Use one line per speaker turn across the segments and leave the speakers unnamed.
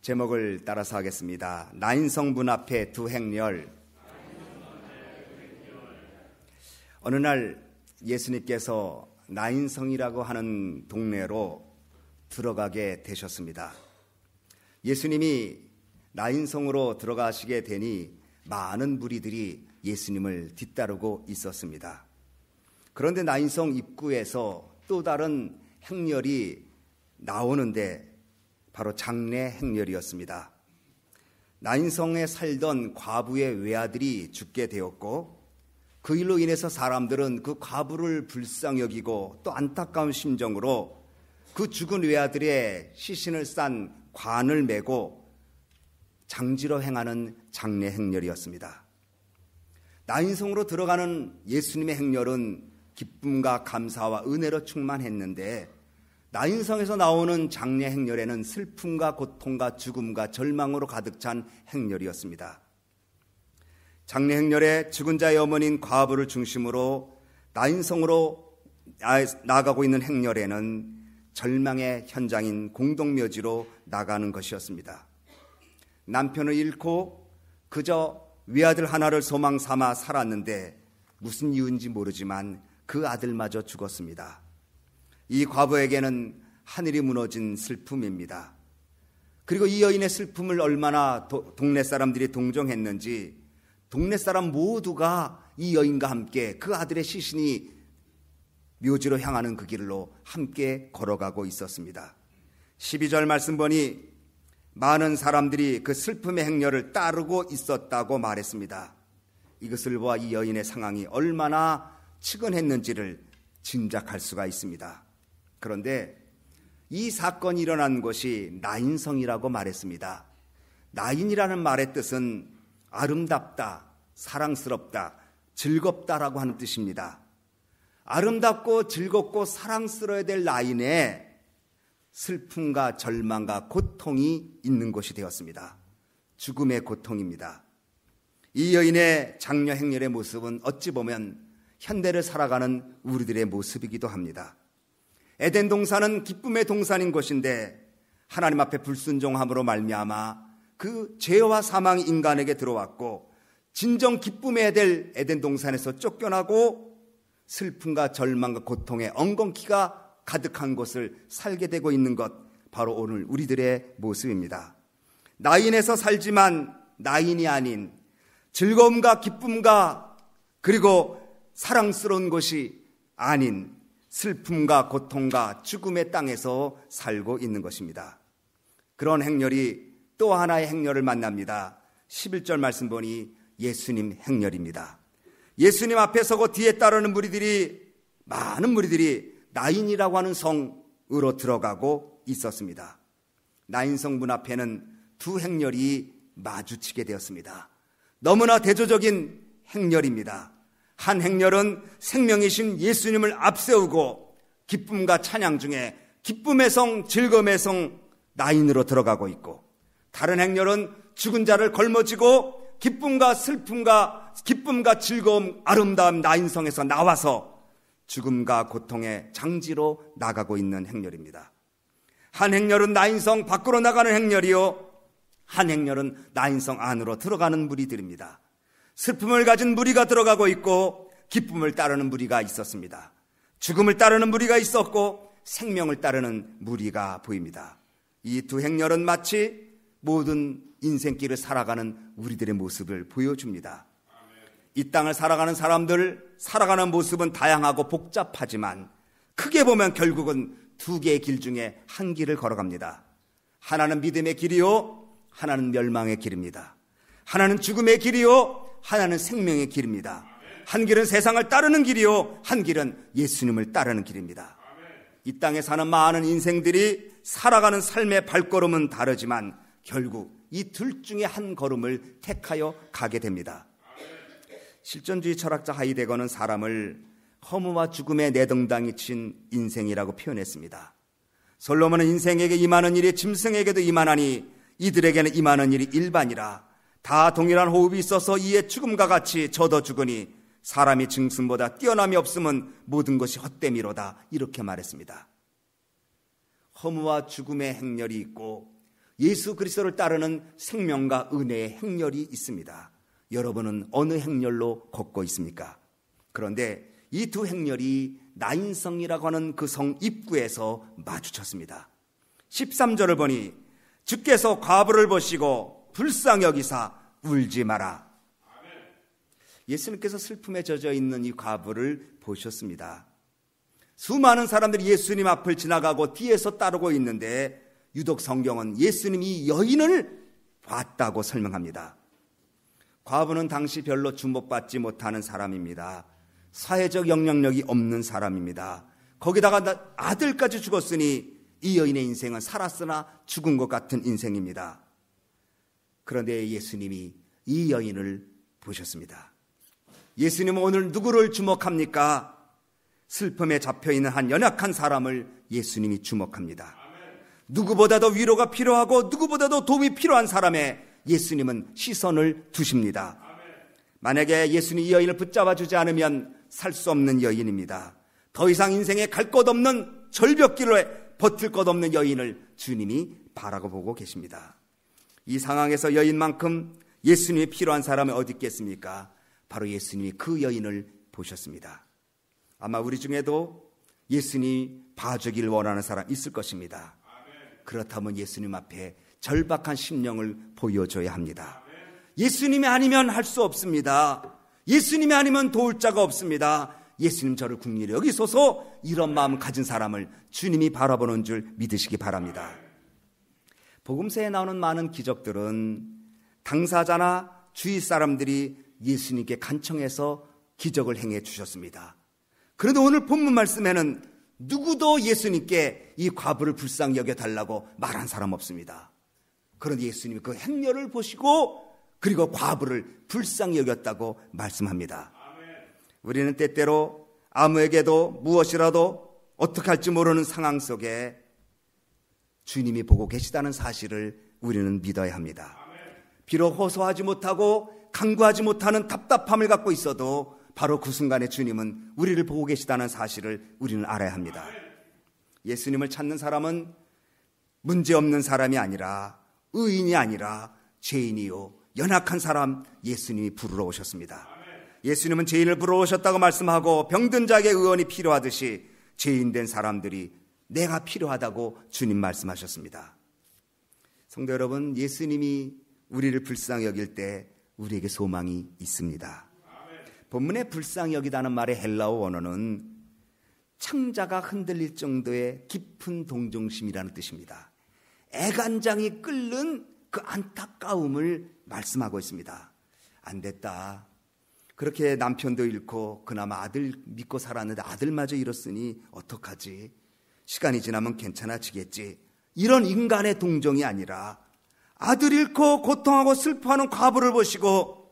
제목을 따라서 하겠습니다. 나인성 문 앞에 두 행렬. 어느 날 예수님께서 나인성이라고 하는 동네로 들어가게 되셨습니다. 예수님이 나인성으로 들어가시게 되니 많은 무리들이 예수님을 뒤따르고 있었습니다. 그런데 나인성 입구에서 또 다른 행렬이 나오는데 바로 장례 행렬이었습니다. 나인성에 살던 과부의 외아들이 죽게 되었고 그 일로 인해서 사람들은 그 과부를 불쌍히 여기고 또 안타까운 심정으로 그 죽은 외아들의 시신을 싼 관을 메고 장지로 행하는 장례 행렬이었습니다. 나인성으로 들어가는 예수님의 행렬은 기쁨과 감사와 은혜로 충만했는데 나인성에서 나오는 장례 행렬에는 슬픔과 고통과 죽음과 절망으로 가득 찬 행렬이었습니다. 장례 행렬에 죽은 자의 어머니인 과부를 중심으로 나인성으로 나아가고 있는 행렬에는 절망의 현장인 공동묘지로 나가는 것이었습니다. 남편을 잃고 그저 외아들 하나를 소망 삼아 살았는데 무슨 이유인지 모르지만 그 아들마저 죽었습니다. 이 과부에게는 하늘이 무너진 슬픔입니다. 그리고 이 여인의 슬픔을 얼마나 동네 사람들이 동정했는지 동네 사람 모두가 이 여인과 함께 그 아들의 시신이 묘지로 향하는 그 길로 함께 걸어가고 있었습니다. 12절 말씀 보니 많은 사람들이 그 슬픔의 행렬을 따르고 있었다고 말했습니다. 이것을 보아 이 여인의 상황이 얼마나 측은했는지를 짐작할 수가 있습니다. 그런데 이 사건이 일어난 곳이 나인성이라고 말했습니다. 나인이라는 말의 뜻은 아름답다, 사랑스럽다, 즐겁다라고 하는 뜻입니다. 아름답고 즐겁고 사랑스러워야 될 나인에 슬픔과 절망과 고통이 있는 곳이 되었습니다. 죽음의 고통입니다. 이 여인의 장례 행렬의 모습은 어찌 보면 현대를 살아가는 우리들의 모습이기도 합니다. 에덴 동산은 기쁨의 동산인 곳인데 하나님 앞에 불순종함으로 말미암아 그 죄와 사망이 인간에게 들어왔고 진정 기쁨해야 될 에덴 동산에서 쫓겨나고 슬픔과 절망과 고통의 엉겅퀴가 가득한 곳을 살게 되고 있는 것, 바로 오늘 우리들의 모습입니다. 나인에서 살지만 나인이 아닌 즐거움과 기쁨과 그리고 사랑스러운 곳이 아닌 슬픔과 고통과 죽음의 땅에서 살고 있는 것입니다. 그런 행렬이 또 하나의 행렬을 만납니다. 11절 말씀 보니 예수님 행렬입니다. 예수님 앞에 서고 뒤에 따르는 무리들이, 많은 무리들이 나인이라고 하는 성으로 들어가고 있었습니다. 나인성 문 앞에는 두 행렬이 마주치게 되었습니다. 너무나 대조적인 행렬입니다. 한 행렬은 생명이신 예수님을 앞세우고 기쁨과 찬양 중에 기쁨의 성, 즐거움의 성 나인으로 들어가고 있고, 다른 행렬은 죽은 자를 걸머쥐고 기쁨과 슬픔과 기쁨과 즐거움, 아름다움 나인성에서 나와서 죽음과 고통의 장지로 나가고 있는 행렬입니다. 한 행렬은 나인성 밖으로 나가는 행렬이요, 한 행렬은 나인성 안으로 들어가는 무리들입니다. 슬픔을 가진 무리가 들어가고 있고 기쁨을 따르는 무리가 있었습니다. 죽음을 따르는 무리가 있었고 생명을 따르는 무리가 보입니다. 이 두 행렬은 마치 모든 인생길을 살아가는 우리들의 모습을 보여줍니다. 이 땅을 살아가는 사람들, 살아가는 모습은 다양하고 복잡하지만 크게 보면 결국은 두 개의 길 중에 한 길을 걸어갑니다. 하나는 믿음의 길이요, 하나는 멸망의 길입니다. 하나는 죽음의 길이요, 하나는 생명의 길입니다. 한 길은 세상을 따르는 길이요, 한 길은 예수님을 따르는 길입니다. 이 땅에 사는 많은 인생들이 살아가는 삶의 발걸음은 다르지만 결국 이 둘 중에 한 걸음을 택하여 가게 됩니다. 실존주의 철학자 하이데거는 사람을 허무와 죽음의 내동당이 친 인생이라고 표현했습니다. 솔로몬은 인생에게 임하는 일이 짐승에게도 임하나니 이들에게는 임하는 일이 일반이라. 다 동일한 호흡이 있어서 이에 죽음과 같이 저도 죽으니 사람이 짐승보다 뛰어남이 없으면 모든 것이 헛됨이로다. 이렇게 말했습니다. 허무와 죽음의 행렬이 있고 예수 그리스도를 따르는 생명과 은혜의 행렬이 있습니다. 여러분은 어느 행렬로 걷고 있습니까? 그런데 이 두 행렬이 나인성이라고 하는 그 성 입구에서 마주쳤습니다. 13절을 보니 주께서 과부를 보시고 불쌍히 여기사 울지 마라. 예수님께서 슬픔에 젖어 있는 이 과부를 보셨습니다. 수많은 사람들이 예수님 앞을 지나가고 뒤에서 따르고 있는데 유독 성경은 예수님이 여인을 봤다고 설명합니다. 과부는 당시 별로 주목받지 못하는 사람입니다. 사회적 영향력이 없는 사람입니다. 거기다가 아들까지 죽었으니 이 여인의 인생은 살았으나 죽은 것 같은 인생입니다. 그런데 예수님이 이 여인을 보셨습니다. 예수님은 오늘 누구를 주목합니까? 슬픔에 잡혀있는 한 연약한 사람을 예수님이 주목합니다. 누구보다도 위로가 필요하고 누구보다도 도움이 필요한 사람에 예수님은 시선을 두십니다. 만약에 예수님이 이 여인을 붙잡아 주지 않으면 살 수 없는 여인입니다. 더 이상 인생에 갈 것 없는 절벽길에 버틸 것 없는 여인을 주님이 바라보고 계십니다. 이 상황에서 여인만큼 예수님이 필요한 사람이 어디 있겠습니까? 바로 예수님이 그 여인을 보셨습니다. 아마 우리 중에도 예수님이 봐주길 원하는 사람 있을 것입니다. 그렇다면 예수님 앞에 절박한 심령을 보여줘야 합니다. 예수님이 아니면 할 수 없습니다. 예수님이 아니면 도울 자가 없습니다. 예수님 저를 긍휼히 여기소서, 이런 마음 가진 사람을 주님이 바라보는 줄 믿으시기 바랍니다. 복음서에 나오는 많은 기적들은 당사자나 주위 사람들이 예수님께 간청해서 기적을 행해 주셨습니다. 그런데 오늘 본문 말씀에는 누구도 예수님께 이 과부를 불쌍히 여겨달라고 말한 사람 없습니다. 그런데 예수님이 그 행렬을 보시고 그리고 과부를 불쌍히 여겼다고 말씀합니다. 우리는 때때로 아무에게도 무엇이라도 어떻게 할지 모르는 상황 속에 주님이 보고 계시다는 사실을 우리는 믿어야 합니다. 비록 호소하지 못하고 간구하지 못하는 답답함을 갖고 있어도 바로 그 순간에 주님은 우리를 보고 계시다는 사실을 우리는 알아야 합니다. 예수님을 찾는 사람은 문제없는 사람이 아니라, 의인이 아니라 죄인이요 연약한 사람 예수님이 부르러 오셨습니다. 예수님은 죄인을 부르러 오셨다고 말씀하고 병든 자에게 의원이 필요하듯이 죄인 된 사람들이 내가 필요하다고 주님 말씀하셨습니다. 성도 여러분, 예수님이 우리를 불쌍히 여길 때 우리에게 소망이 있습니다. 본문에 불쌍히 여기다는 말의 헬라어 원어는 창자가 흔들릴 정도의 깊은 동정심이라는 뜻입니다. 애간장이 끓는 그 안타까움을 말씀하고 있습니다. 안 됐다. 그렇게 남편도 잃고 그나마 아들 믿고 살았는데 아들마저 잃었으니 어떡하지? 시간이 지나면 괜찮아지겠지. 이런 인간의 동정이 아니라 아들 잃고 고통하고 슬퍼하는 과부를 보시고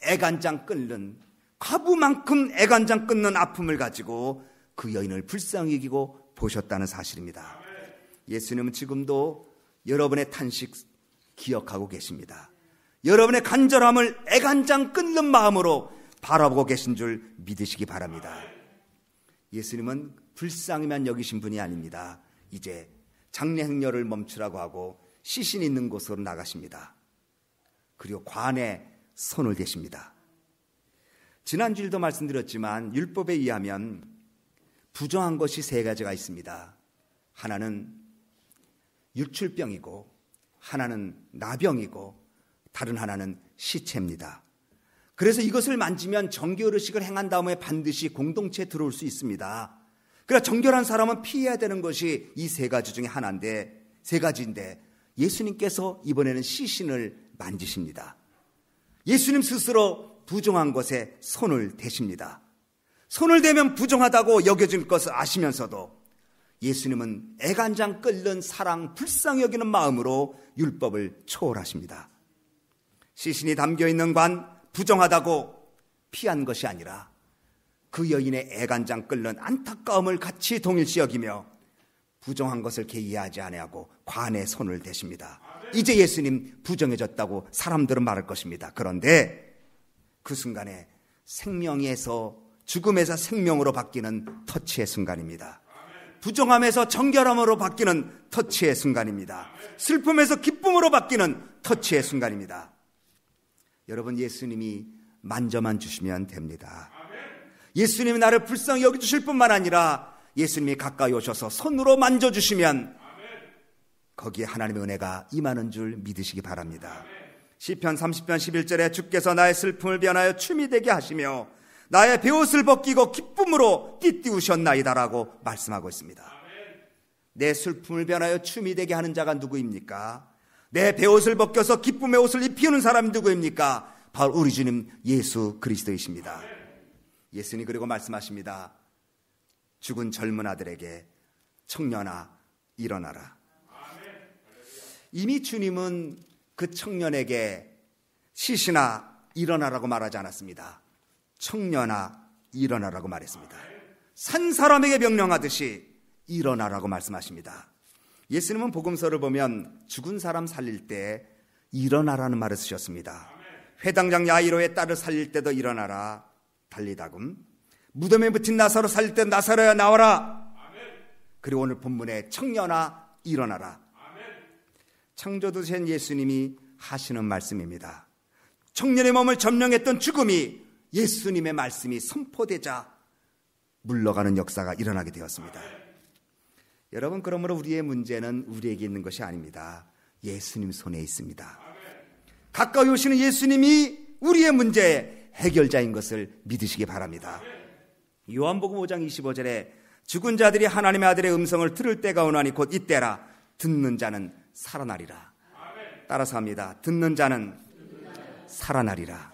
애간장 끓는, 과부만큼 애간장 끓는 아픔을 가지고 그 여인을 불쌍히 여기고 보셨다는 사실입니다. 예수님은 지금도 여러분의 탄식 기억하고 계십니다. 여러분의 간절함을 애간장 끓는 마음으로 바라보고 계신 줄 믿으시기 바랍니다. 예수님은 불쌍히만 여기신 분이 아닙니다. 이제 장례 행렬을 멈추라고 하고 시신 있는 곳으로 나가십니다. 그리고 관에 손을 대십니다. 지난주일도 말씀드렸지만 율법에 의하면 부정한 것이 세 가지가 있습니다. 하나는 유출병이고, 하나는 나병이고, 다른 하나는 시체입니다. 그래서 이것을 만지면 정결의식을 행한 다음에 반드시 공동체에 들어올 수 있습니다. 그러나 정결한 사람은 피해야 되는 것이 이 세 가지 중에 세 가지인데 예수님께서 이번에는 시신을 만지십니다. 예수님 스스로 부정한 것에 손을 대십니다. 손을 대면 부정하다고 여겨질 것을 아시면서도 예수님은 애간장 끓는 사랑, 불쌍히 여기는 마음으로 율법을 초월하십니다. 시신이 담겨있는 관, 부정하다고 피한 것이 아니라 그 여인의 애간장 끓는 안타까움을 같이 동일시 여기며 부정한 것을 이해하지 아니하고 관에 손을 대십니다. 이제 예수님 부정해졌다고 사람들은 말할 것입니다. 그런데 그 순간에 생명에서 죽음에서 생명으로 바뀌는 터치의 순간입니다. 부정함에서 정결함으로 바뀌는 터치의 순간입니다. 슬픔에서 기쁨으로 바뀌는 터치의 순간입니다. 여러분, 예수님이 만져만 주시면 됩니다. 예수님이 나를 불쌍히 여겨주실 뿐만 아니라 예수님이 가까이 오셔서 손으로 만져주시면 거기에 하나님의 은혜가 임하는 줄 믿으시기 바랍니다. 시편 30편 11절에 주께서 나의 슬픔을 변하여 춤이 되게 하시며 나의 베옷을 벗기고 기쁨으로 띠띠우셨나이다라고 말씀하고 있습니다. 내 슬픔을 변하여 춤이 되게 하는 자가 누구입니까? 내 베옷을 벗겨서 기쁨의 옷을 입히는 사람이 누구입니까? 바로 우리 주님 예수 그리스도이십니다. 예수님 그리고 말씀하십니다. 죽은 젊은 아들에게 청년아 일어나라. 이미 주님은 그 청년에게 시신아 일어나라고 말하지 않았습니다. 청년아 일어나라고 말했습니다. 산 사람에게 명령하듯이 일어나라고 말씀하십니다. 예수님은 복음서를 보면 죽은 사람 살릴 때 일어나라는 말을 쓰셨습니다. 회당장 야이로의 딸을 살릴 때도 일어나라 달리다금, 무덤에 붙인 나사로 살릴 때 나사로야 나와라. 그리고 오늘 본문에 청년아 일어나라. 창조주신 예수님이 하시는 말씀입니다. 청년의 몸을 점령했던 죽음이 예수님의 말씀이 선포되자 물러가는 역사가 일어나게 되었습니다. 여러분, 그러므로 우리의 문제는 우리에게 있는 것이 아닙니다. 예수님 손에 있습니다. 가까이 오시는 예수님이 우리의 문제의 해결자인 것을 믿으시기 바랍니다. 요한복음 5장 25절에 죽은 자들이 하나님의 아들의 음성을 들을 때가 오나니 곧 이때라. 듣는 자는 살아나리라. 따라서 합니다. 듣는 자는 살아나리라.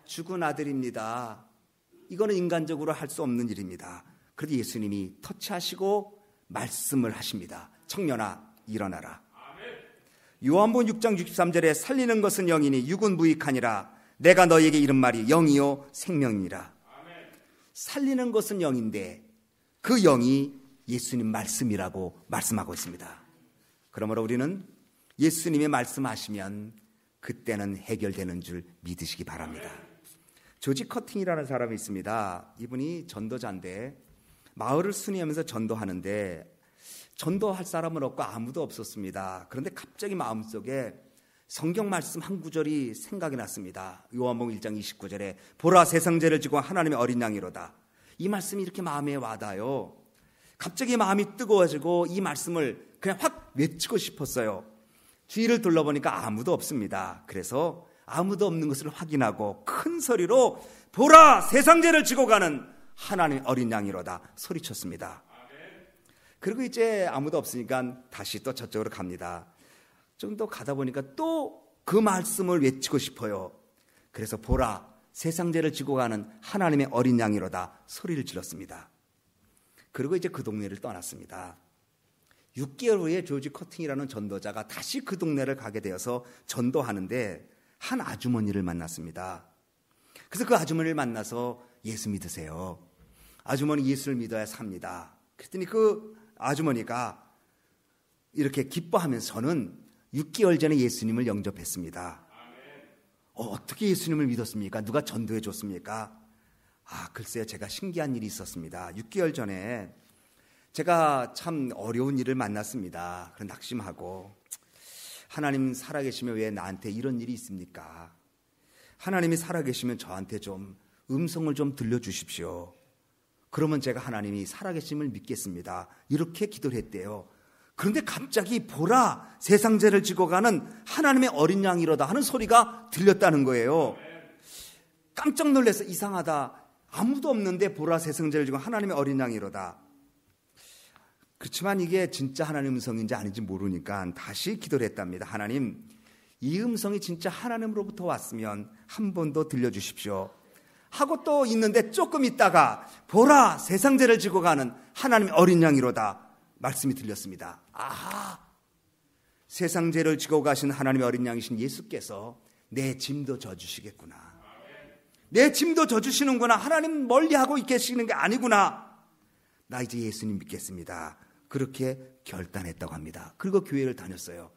죽은 아들입니다. 이거는 인간적으로 할 수 없는 일입니다. 그래도 예수님이 터치하시고 말씀을 하십니다. 청년아 일어나라. 요한복음 6장 63절에 살리는 것은 영이니 육은 무익하니라. 내가 너에게 이른 말이 영이요 생명이니라. 살리는 것은 영인데 그 영이 예수님 말씀이라고 말씀하고 있습니다. 그러므로 우리는 예수님이 말씀하시면 그때는 해결되는 줄 믿으시기 바랍니다. 조지 커팅이라는 사람이 있습니다. 이분이 전도자인데 마을을 순회하면서 전도하는데 전도할 사람은 없고 아무도 없었습니다. 그런데 갑자기 마음속에 성경 말씀 한 구절이 생각이 났습니다. 요한복음 1장 29절에 보라 세상 죄를 지고 하나님의 어린 양이로다. 이 말씀이 이렇게 마음에 와닿아요. 갑자기 마음이 뜨거워지고 이 말씀을 그냥 확 외치고 싶었어요. 주위를 둘러보니까 아무도 없습니다. 그래서 아무도 없는 것을 확인하고 큰 소리로 보라 세상 죄를 지고 가는 하나님의 어린 양이로다 소리쳤습니다. 그리고 이제 아무도 없으니까 다시 또 저쪽으로 갑니다. 좀 더 가다 보니까 또 그 말씀을 외치고 싶어요. 그래서 보라 세상 죄를 지고 가는 하나님의 어린 양이로다 소리를 질렀습니다. 그리고 이제 그 동네를 떠났습니다. 6개월 후에 조지 커팅이라는 전도자가 다시 그 동네를 가게 되어서 전도하는데 한 아주머니를 만났습니다. 그래서 그 아주머니를 만나서 예수 믿으세요. 아주머니 예수를 믿어야 삽니다. 그랬더니 그 아주머니가 이렇게 기뻐하면서 저는 6개월 전에 예수님을 영접했습니다. 어떻게 예수님을 믿었습니까? 누가 전도해 줬습니까? 글쎄요, 제가 신기한 일이 있었습니다. 6개월 전에 제가 참 어려운 일을 만났습니다. 그런 낙심하고 하나님 살아계시면 왜 나한테 이런 일이 있습니까? 하나님이 살아계시면 저한테 좀 음성을 좀 들려주십시오. 그러면 제가 하나님이 살아계심을 믿겠습니다. 이렇게 기도를 했대요. 그런데 갑자기 보라 세상 죄를 지고 가는 하나님의 어린 양이로다 하는 소리가 들렸다는 거예요. 깜짝 놀라서 이상하다. 아무도 없는데 보라 세상 죄를 지고 하나님의 어린 양이로다. 그렇지만 이게 진짜 하나님 음성인지 아닌지 모르니까 다시 기도를 했답니다. 하나님, 이 음성이 진짜 하나님으로부터 왔으면 한 번 더 들려주십시오. 하고 또 있는데 조금 있다가 보라 세상 죄를 지고 가는 하나님의 어린 양이로다 말씀이 들렸습니다. 세상 죄를 지고 가신 하나님의 어린 양이신 예수께서 내 짐도 져주시겠구나. 내 짐도 져주시는구나. 하나님 멀리하고 계시는 게 아니구나. 나 이제 예수님 믿겠습니다. 그렇게 결단했다고 합니다. 그리고 교회를 다녔어요.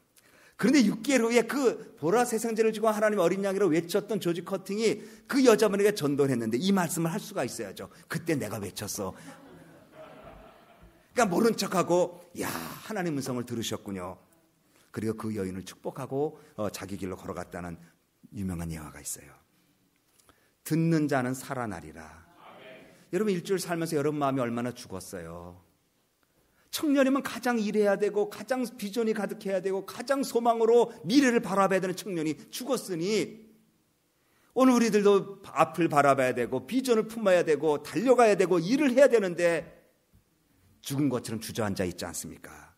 그런데 6개월 후에 그 보라 세상 죄를 지고 하나님의 어린 양이로 외쳤던 조지 커팅이 그 여자분에게 전도를 했는데 이 말씀을 할 수가 있어야죠. 그때 내가 외쳤어. 그러니까 모른 척하고 야, 하나님 음성을 들으셨군요. 그리고 그 여인을 축복하고 자기 길로 걸어갔다는 유명한 예화가 있어요. 듣는 자는 살아나리라. 여러분 일주일 살면서 여러분 마음이 얼마나 죽었어요. 청년이면 가장 일해야 되고 가장 비전이 가득해야 되고 가장 소망으로 미래를 바라봐야 되는 청년이 죽었으니 오늘 우리들도 앞을 바라봐야 되고 비전을 품어야 되고 달려가야 되고 일을 해야 되는데 죽은 것처럼 주저앉아 있지 않습니까?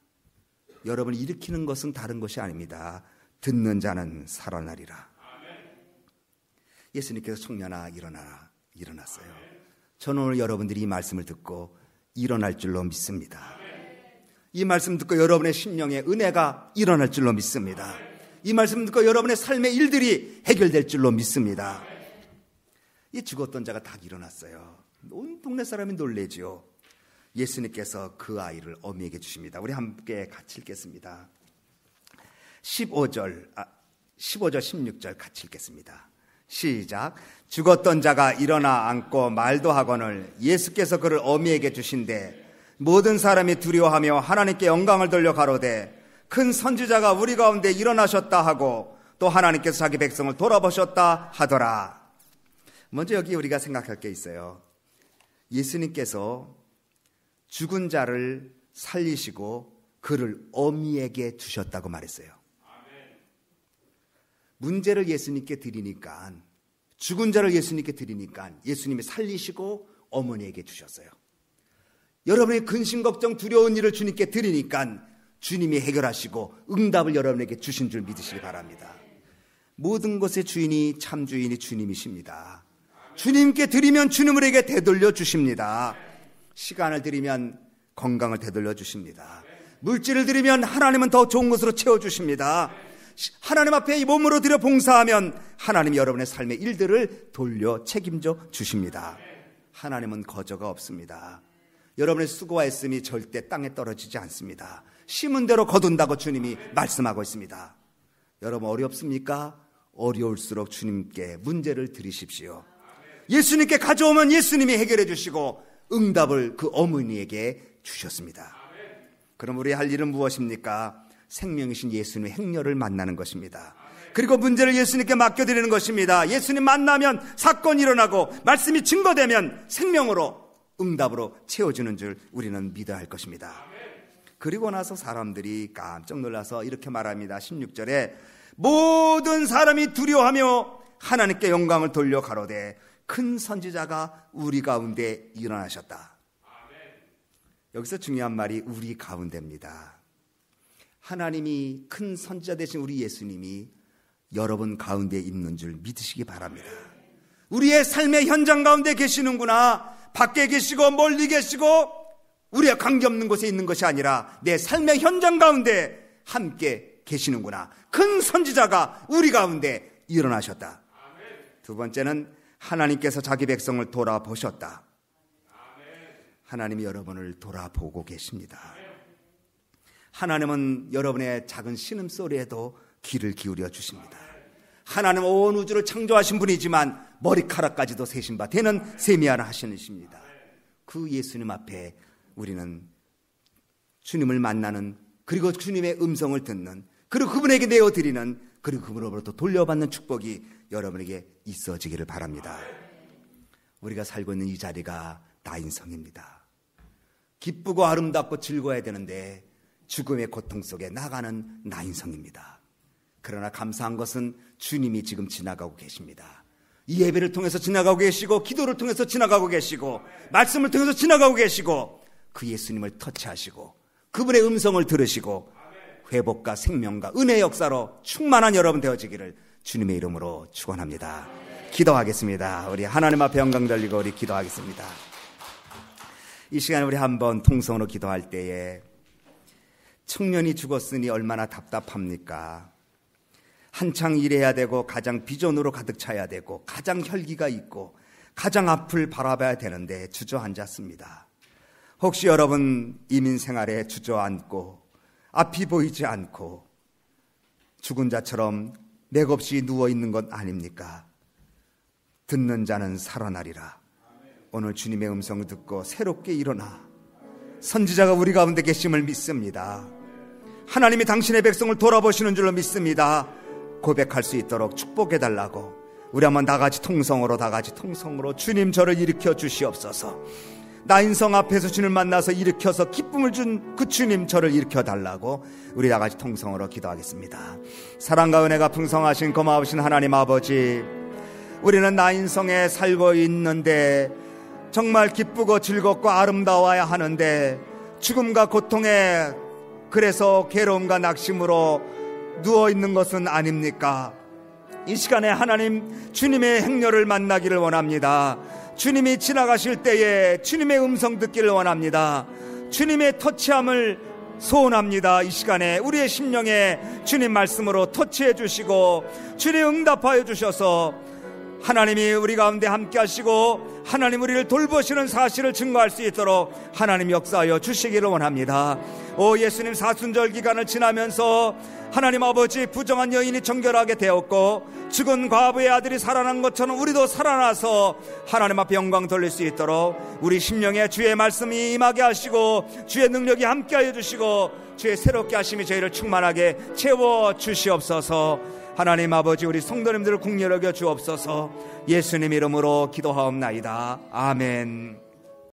여러분을 일으키는 것은 다른 것이 아닙니다. 듣는 자는 살아나리라. 예수님께서 청년아 일어나라, 일어났어요. 저는 오늘 여러분들이 이 말씀을 듣고 일어날 줄로 믿습니다. 이 말씀 듣고 여러분의 심령에 은혜가 일어날 줄로 믿습니다. 이 말씀 듣고 여러분의 삶의 일들이 해결될 줄로 믿습니다. 이 죽었던 자가 다 일어났어요. 온 동네 사람이 놀래지요. 예수님께서 그 아이를 어미에게 주십니다. 우리 함께 같이 읽겠습니다. 15절 16절 같이 읽겠습니다. 시작. 죽었던 자가 일어나 앉고 말도 하거늘 예수께서 그를 어미에게 주신대 모든 사람이 두려워하며 하나님께 영광을 돌려 가로되 큰 선지자가 우리 가운데 일어나셨다 하고 또 하나님께서 자기 백성을 돌아보셨다 하더라. 먼저 여기 우리가 생각할 게 있어요. 예수님께서 죽은 자를 살리시고 그를 어미에게 주셨다고 말했어요. 문제를 예수님께 드리니까, 죽은 자를 예수님께 드리니까 예수님이 살리시고 어머니에게 주셨어요. 여러분의 근심 걱정 두려운 일을 주님께 드리니까 주님이 해결하시고 응답을 여러분에게 주신 줄 믿으시기 바랍니다. 모든 것의 주인이 참 주인이 주님이십니다. 주님께 드리면 주님에게 되돌려 주십니다. 시간을 드리면 건강을 되돌려 주십니다. 물질을 드리면 하나님은 더 좋은 것으로 채워주십니다. 하나님 앞에 이 몸으로 들여 봉사하면 하나님이 여러분의 삶의 일들을 돌려 책임져 주십니다. 하나님은 거저가 없습니다. 여러분의 수고와 애씀이 절대 땅에 떨어지지 않습니다. 심은 대로 거둔다고 주님이 말씀하고 있습니다. 여러분 어렵습니까? 어려울수록 주님께 문제를 드리십시오. 예수님께 가져오면 예수님이 해결해 주시고 응답을 그 어머니에게 주셨습니다. 그럼 우리 할 일은 무엇입니까? 생명이신 예수님의 행렬을 만나는 것입니다. 그리고 문제를 예수님께 맡겨드리는 것입니다. 예수님 만나면 사건이 일어나고 말씀이 증거되면 생명으로 응답으로 채워주는 줄 우리는 믿어야 할 것입니다. 그리고 나서 사람들이 깜짝 놀라서 이렇게 말합니다. 16절에 모든 사람이 두려워하며 하나님께 영광을 돌려 가로되 큰 선지자가 우리 가운데 일어나셨다. 여기서 중요한 말이 우리 가운데입니다. 하나님이 큰 선지자 되신 우리 예수님이 여러분 가운데 있는 줄 믿으시기 바랍니다. 우리의 삶의 현장 가운데 계시는구나. 밖에 계시고 멀리 계시고 우리가 관계없는 곳에 있는 것이 아니라 내 삶의 현장 가운데 함께 계시는구나. 큰 선지자가 우리 가운데 일어나셨다. 두 번째는 하나님께서 자기 백성을 돌아보셨다. 하나님이 여러분을 돌아보고 계십니다. 하나님은 여러분의 작은 신음소리에도 귀를 기울여 주십니다. 하나님은 온 우주를 창조하신 분이지만 머리카락까지도 세신 바 되는 세미하나 하시는 이십니다. 그 예수님 앞에 우리는 주님을 만나는, 그리고 주님의 음성을 듣는, 그리고 그분에게 내어드리는, 그리고 그분으로부터 돌려받는 축복이 여러분에게 있어지기를 바랍니다. 우리가 살고 있는 이 자리가 나인성입니다. 기쁘고 아름답고 즐거워야 되는데 죽음의 고통 속에 나가는 나인성입니다. 그러나 감사한 것은 주님이 지금 지나가고 계십니다. 이 예배를 통해서 지나가고 계시고, 기도를 통해서 지나가고 계시고, 말씀을 통해서 지나가고 계시고, 그 예수님을 터치하시고 그분의 음성을 들으시고 회복과 생명과 은혜의 역사로 충만한 여러분 되어지기를 주님의 이름으로 축원합니다. 기도하겠습니다. 우리 하나님 앞에 영광 돌리고 우리 기도하겠습니다. 이 시간에 우리 한번 통성으로 기도할 때에 청년이 죽었으니 얼마나 답답합니까? 한창 일해야 되고 가장 비전으로 가득 차야 되고 가장 혈기가 있고 가장 앞을 바라봐야 되는데 주저앉았습니다. 혹시 여러분 이민 생활에 주저앉고 앞이 보이지 않고 죽은 자처럼 맥없이 누워있는 것 아닙니까? 듣는 자는 살아나리라. 오늘 주님의 음성을 듣고 새롭게 일어나 선지자가 우리 가운데 계심을 믿습니다. 하나님이 당신의 백성을 돌아보시는 줄로 믿습니다. 고백할 수 있도록 축복해달라고 우리 한번 다같이 통성으로 주님 저를 일으켜 주시옵소서. 나인성 앞에서 주님을 만나서 일으켜서 기쁨을 준 그 주님 저를 일으켜 달라고 우리 다같이 통성으로 기도하겠습니다. 사랑과 은혜가 풍성하신 고마우신 하나님 아버지, 우리는 나인성에 살고 있는데 정말 기쁘고 즐겁고 아름다워야 하는데 죽음과 고통에 그래서 괴로움과 낙심으로 누워있는 것은 아닙니까? 이 시간에 하나님 주님의 행렬을 만나기를 원합니다. 주님이 지나가실 때에 주님의 음성 듣기를 원합니다. 주님의 터치함을 소원합니다. 이 시간에 우리의 심령에 주님 말씀으로 터치해 주시고 주님 응답하여 주셔서 하나님이 우리 가운데 함께 하시고 하나님 우리를 돌보시는 사실을 증거할 수 있도록 하나님 역사하여 주시기를 원합니다. 오 예수님 사순절 기간을 지나면서 하나님 아버지 부정한 여인이 정결하게 되었고 죽은 과부의 아들이 살아난 것처럼 우리도 살아나서 하나님 앞에 영광 돌릴 수 있도록 우리 심령에 주의 말씀이 임하게 하시고 주의 능력이 함께하여 주시고 주의 새롭게 하심이 저희를 충만하게 채워 주시옵소서. 하나님 아버지 우리 성도님들을 국률 여겨 주옵소서. 예수님 이름으로 기도하옵나이다. 아멘.